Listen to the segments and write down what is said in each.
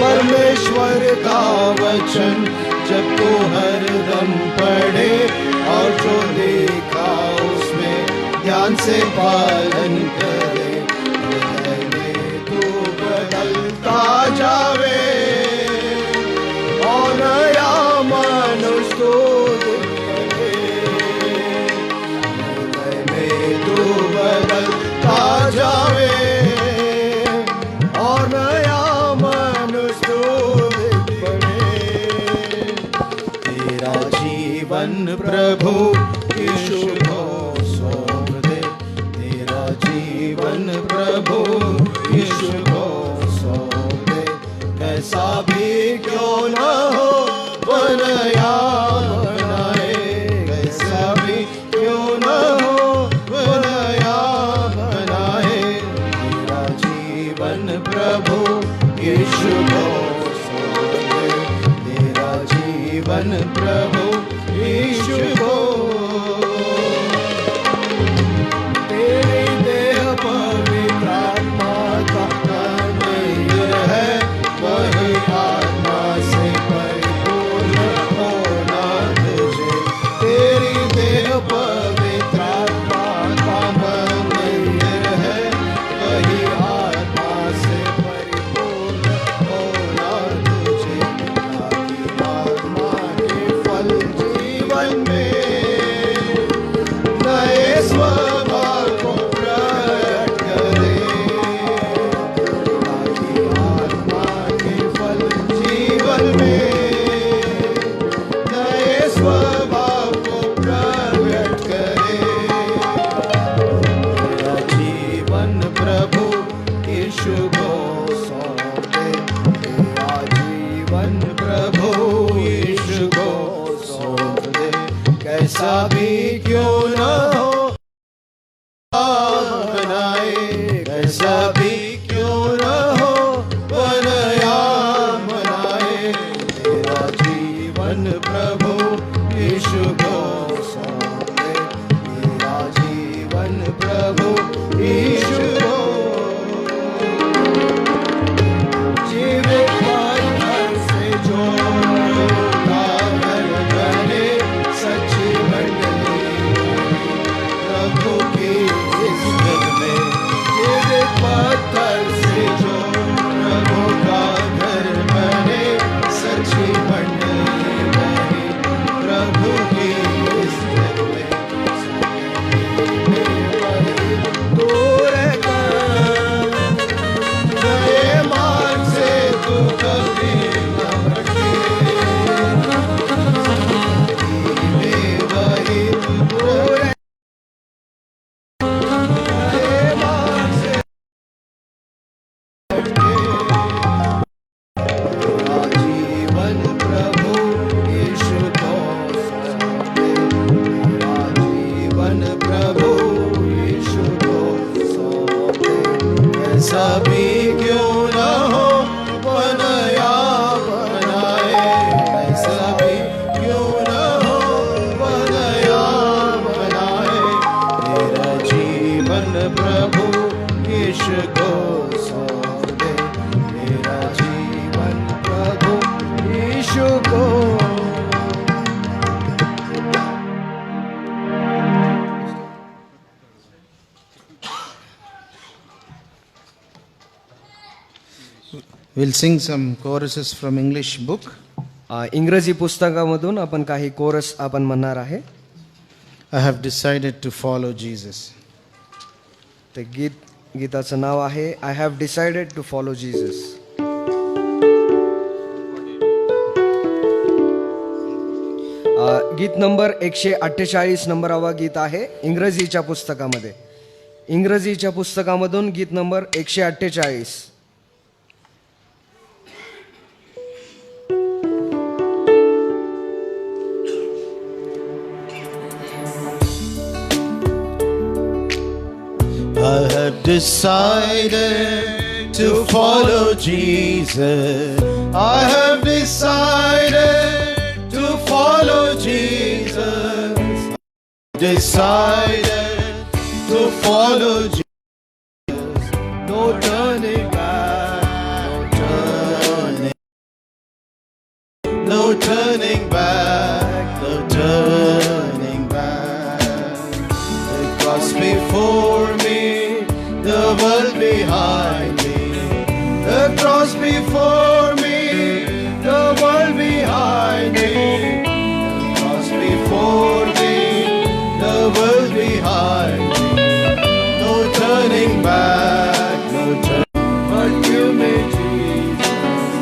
परमेश्वर का वचन जब तू हरदम पढ़े और जो देखा उसमें ध्यान से पालन करे, हृदय में तू बदलता जावे और नया मनुष्य तू दिखे। हृदय में तू बदलता जावे और नया मनुष्य तू दिखे। तेरा जीवन प्रभु यीशु को सौंप दे, तेरा जीवन प्रभु यीशु को सौंप दे। कैसा भी क्यों न हो वो नया बनाए, कैसा भी क्यों न हो वो नया बनाए। तेरा जीवन प्रभु यीशु को सौंप दे, तेरा जीवन प्रभु यीशु को। तेरी देह पवित्र आत्मा का मंदिर है, वही आत्मा से परिपूर्ण होना तुझे। तेरी देह पवित्र आत्मा का मंदिर है, वही आत्मा से परिपूर्ण होना तुझे। ताकि आत्मा के फल जीवन में नए स्वभाव को प्रकट करे, ताकि आत्मा के फल जीवन में नए स्वभाव को प्रकट करे। तेरा जीवन प्रभु यीशु को सौंप दे, तेरा जीवन प्रभु यीशु को सौंप दे। कैसा भी क्यों न हो बनाए, कैसा भी क्यों न हो वो नया बनाए। तेरा जीवन प्रभु यीशु को सौंप दे, तेरा जीवन प्रभु यीशु को। जीवित पत्थर से जोड़ा घर बने, सच्ची मंडली प्रभु की इस घर में। जीवित पत्थर से जो प्रभु का घर बने, सच्ची मंडली बनी प्रभु की इस घर में। दूर कर नए मार्ग से तू कभी न भटके, वही दूर नए मार्ग से भटके। तेरा जीवन प्रभु यीशु को सौंप दे, तेरा जीवन प्रभु यीशु को सौंप दे। कैसा भी क्यों न हो वो नया बनाए, कैसा भी क्यों न हो वो नया बनाए। तेरा जीवन प्रभु यीशु को सौंप दे, तेरा जीवन प्रभु यीशु को। We'll sing some choruses from English book. इंग्रजी पुस्तकामधून आपण काही कोरस आपण म्हणणार आहे. I have decided to follow Jesus. ते गीताचं नाव आहे I have decided to follow Jesus. गीत नंबर 148 नंबरावा गीत आहे इंग्रजीच्या पुस्तकामध्ये. इंग्रजीच्या पुस्तकामधून गीत number 148. I have decided to follow Jesus. I have decided to follow Jesus. Decided to follow Jesus. No turning back. no turning back, no turning back. The cross before me, the world behind me. The cross before me, the world behind me. The cross before me, the world behind me. No turning back, no turning. But you made Jesus.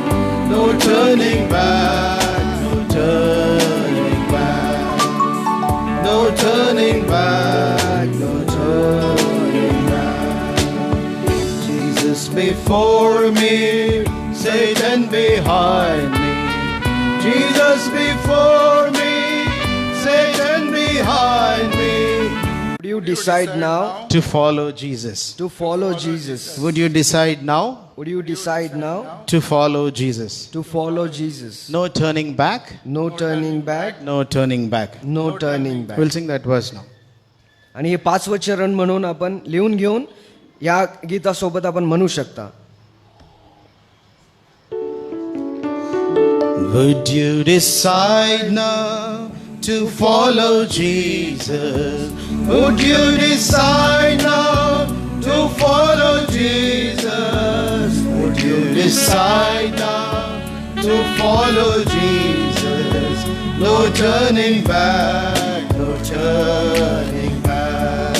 No turning back, no turning back. No turning back, no turning back. Jesus before me, Satan behind me. Jesus before me, Satan behind me. Would you decide now To follow Jesus. to follow Jesus? Would you decide now Would you decide now to follow Jesus? to follow Jesus? No turning back, No turning back, no turning back. no turning back. We'll sing that verse now. आणि हे 5वं चरण म्हणून आपण लिहून घेऊन या गीतासोबत आपण म्हणू शकता. Would you decide now to follow Jesus? Would you decide now to follow Jesus? Would you decide now to follow Jesus? No turning back, no turning back,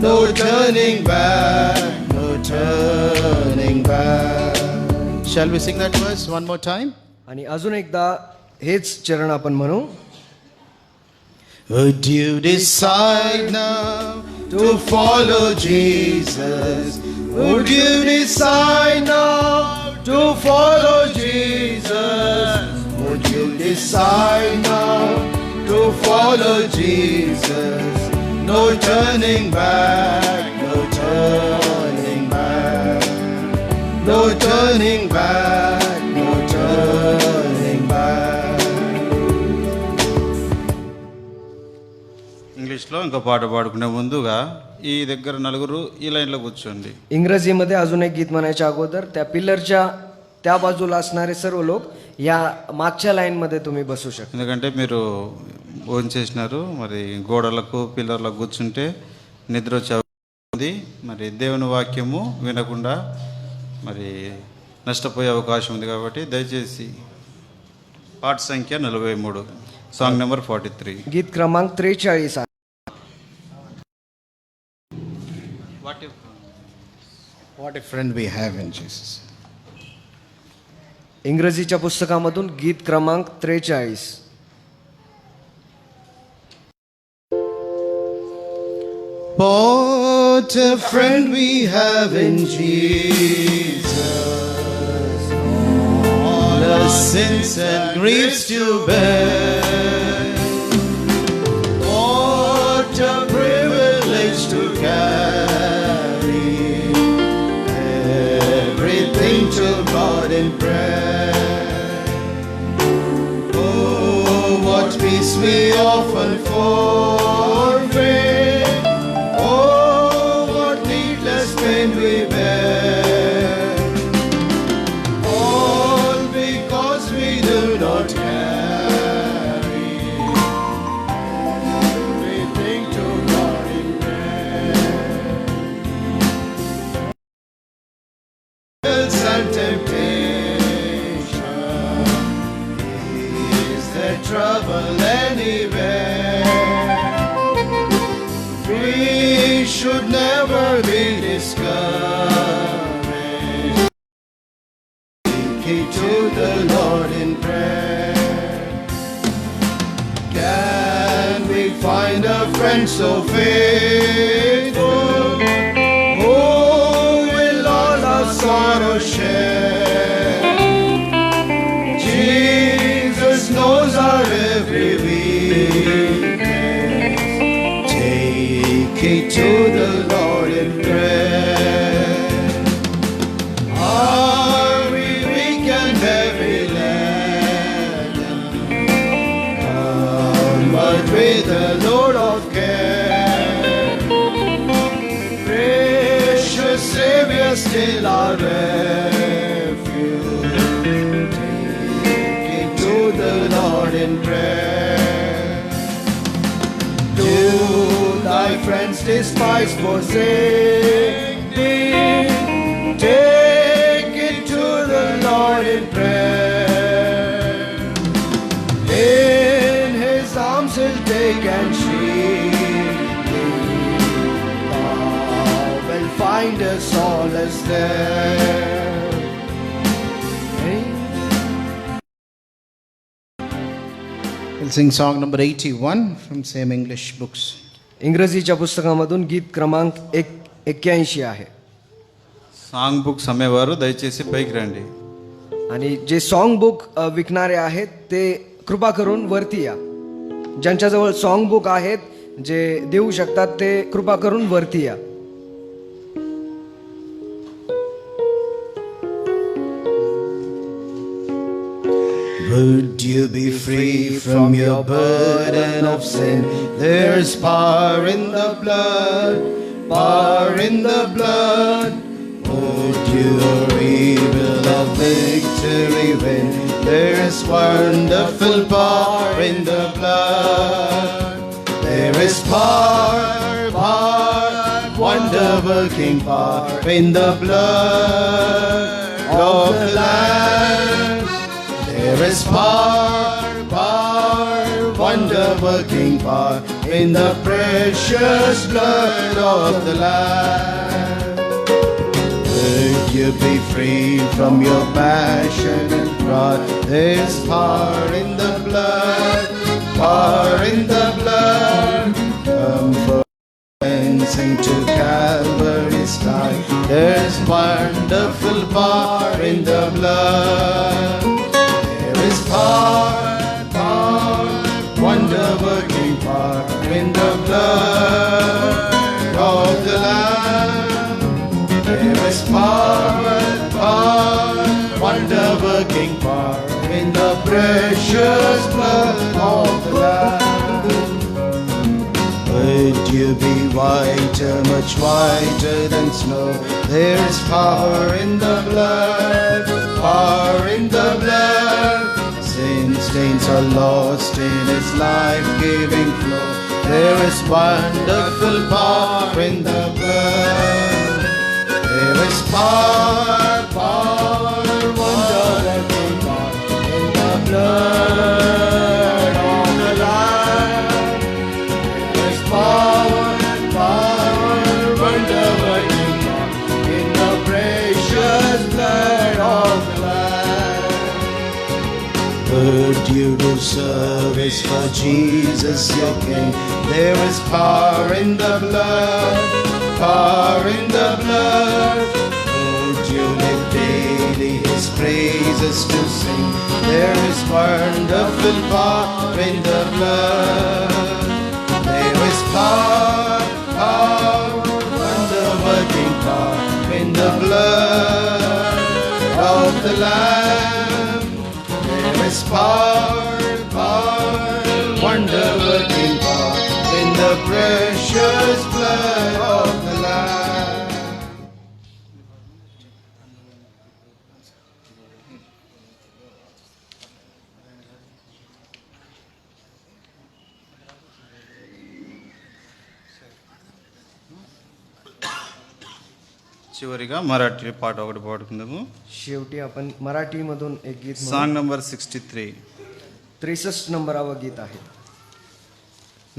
no turning back, no turning back. Shall we sing that verse one more time? आणि अजून एकदा हेच चरण आपण म्हणू. Would you decide now to follow Jesus? Would you decide now to follow Jesus? Would you decide now to follow Jesus? No turning back, no turning back, no turning back, no turning back. ఇంగ్లీష్లో ఇంకో పాట పాడుకునే ముందుగా ఈ దగ్గర నలుగురు ఈ లైన్లో కూర్చోండి. इंग्रजीमध्ये अजून एक गीत म्हणायच्या अगोदर त्या पिल्लरच्या त्या बाजूला असणारे सर्व लोक या मागच्या लाईनमध्ये तुम्ही बसू शकता. ఎందుకంటే మీరు భోజనం చేసినారు, మరి గోడలకు పిల్లర్లకు కూర్చుంటే నిద్ర వచ్చే అవకాశం ఉంది. మరి దేవుని వాక్యము వినకుండా మరి నష్టపోయే అవకాశం ఉంది. కాబట్టి దయచేసి పాట సంఖ్య 43, సాంగ్ నెంబర్ 43. गीत क्रमांक 43 आहे. What a friend we have in Jesus. इंग्रजीच्या पुस्तकामधून गीत क्रमांक 43. What a friend we have in Jesus. All our sins and griefs to bear. What a privilege to carry everything to God in prayer. Oh, what peace we often forfeit. Oh, what needless pain we bear. All because we do not carry everything to God in prayer. Trials and temptation, is there trouble anywhere? We should never be discouraged. Take to the Lord in prayer. Can we find a friend so faithful, who will all our sorrow share? Jesus knows our every weakness. Take it to the Lord in prayer. Are we weak and heavy laden? Come but with the load of care. Precious Savior, still our refuge. Take it to the Lord in prayer. Do thy friends despise, forsake thee? Take it to the Lord in prayer. In his arms he'll take and shield thee. Thou will find a solace there. We'll sing song number 81 from same English books. इंग्रजीच्या पुस्तकामधून गीत क्रमांक 81 आहे. Song books అమ్మేవారు దయచేసి పైకి రండి. आणि जे song book विकणारे आहेत ते कृपा करून वरती या. ज्यांच्याजवळ सॉन्ग बुक आहेत जे देऊ शकतात ते कृपा करून वरती या. Would you be free from your burden of sin? There's power in the blood, power in the blood. Would your evil of victory win? There's wonderful power in the blood. There is power, power, wonder-working power in the blood of the Lamb. There is power, power, wonder-working power in the precious blood of the Lamb. Would you be free from your passion and pride? There's power in the blood, power in the blood. Come for and sing to Calvary's side. There's wonderful power in the blood. There is power, power, wonder-working power in the blood of the Lamb. There is power, power, wonder-working power in the precious blood of the Lamb. Would you be whiter, much whiter than snow? There is power in the blood, power in the blood. Sin stains are lost in His life-giving flow. There is wonderful power in the blood. There is power, power, wonder-working power in the blood of the Lamb. There is power, power, wonder-working power in the precious blood of the Lamb. Would you do service for Jesus your King? There is power in the blood, power in the blood. Would you live daily His praises to sing? There is wonderful power in the blood. There is power, power, wonder-working power in the blood of the Lamb. There is power, power, wonder-working power in the precious blood of the Lamb. చివరిగా మరాఠీ పాట ఒకటి పాడుకుందాము. शेवटी आपण मराठीमधून एक गीत म्हणू. Song number 63. 63 नंबरावं गीत आहे.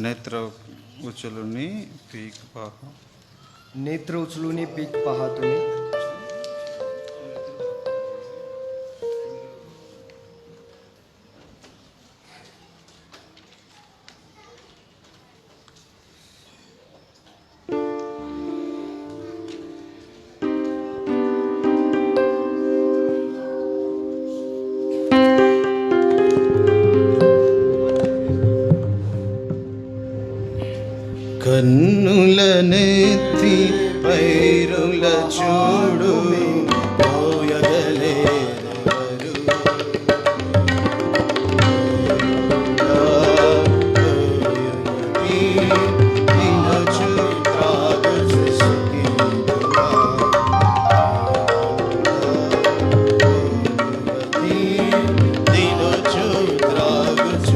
నేత్ర ఉచులుని పీక్ పాహ. नेत्र उचलून पीक पहा तुम्ही. కన్నులనెత్తి పైరుల చూడు పోయగలేరెవరు. తినచు త్రాగుచు సుఖింతువా. తినచు త్రాగుచు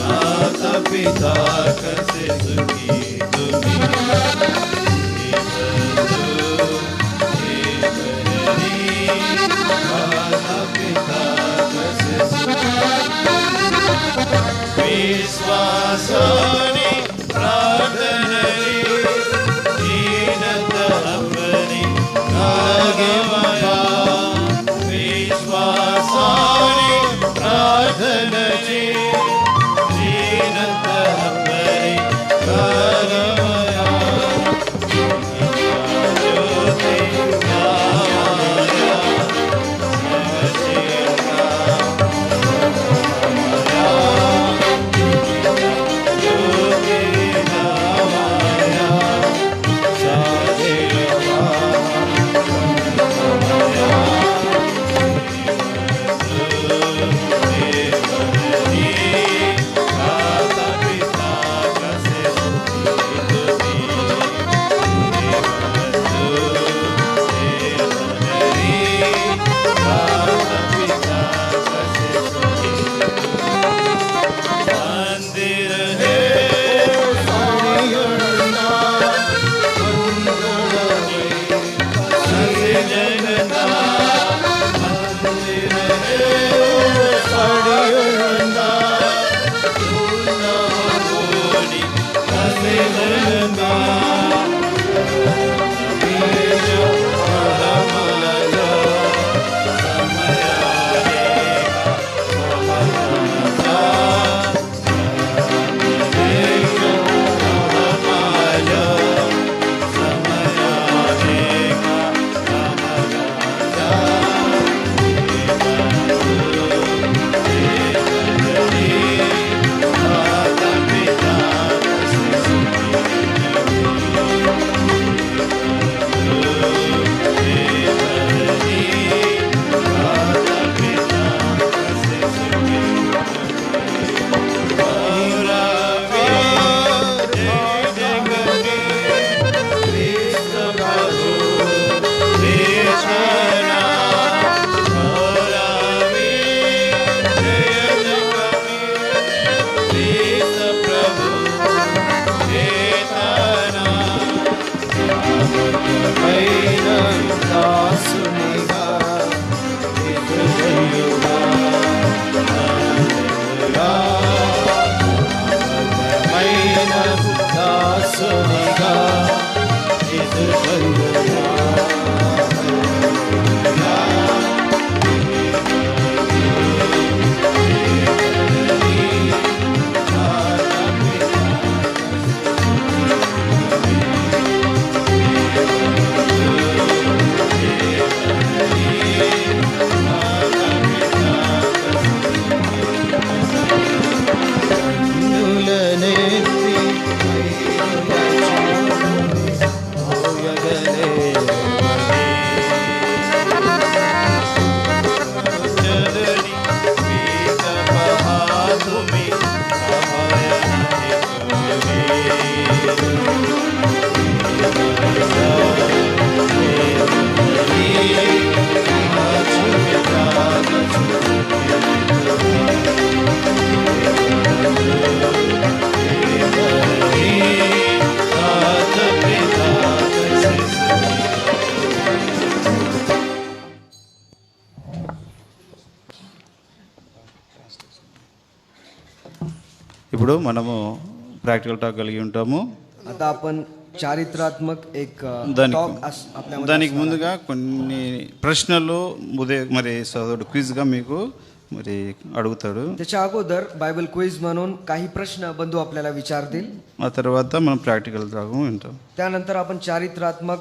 माता पिता कसे सुखी तुम्ही माता पिता कसे विश्वासाने प्रार्थने दीनत अपनी लागे माया विश्वासाने प्रार्थने दीनत अपनी लागे माया ज्योति ఇప్పుడు మనము ప్రాక్టికల్ టాక్ కలిగి ఉంటాము. आता आपण చారిత్రాత్మक एक దానికి దానికి ముందుగా కొన్ని ప్రశ్నలు ఉదయం మరి సోదరుడు క్విజ్గా మీకు మరి అడుగుతాడు. त्याच्या अगोदर बायबल क्विज म्हणून काही प्रश्न बंधू आपल्याला विचारतील. ఆ తర్వాత మనం ప్రాక్టికల్ టాక్ వింటాం. त्यानंतर आपण चारित्रात्मक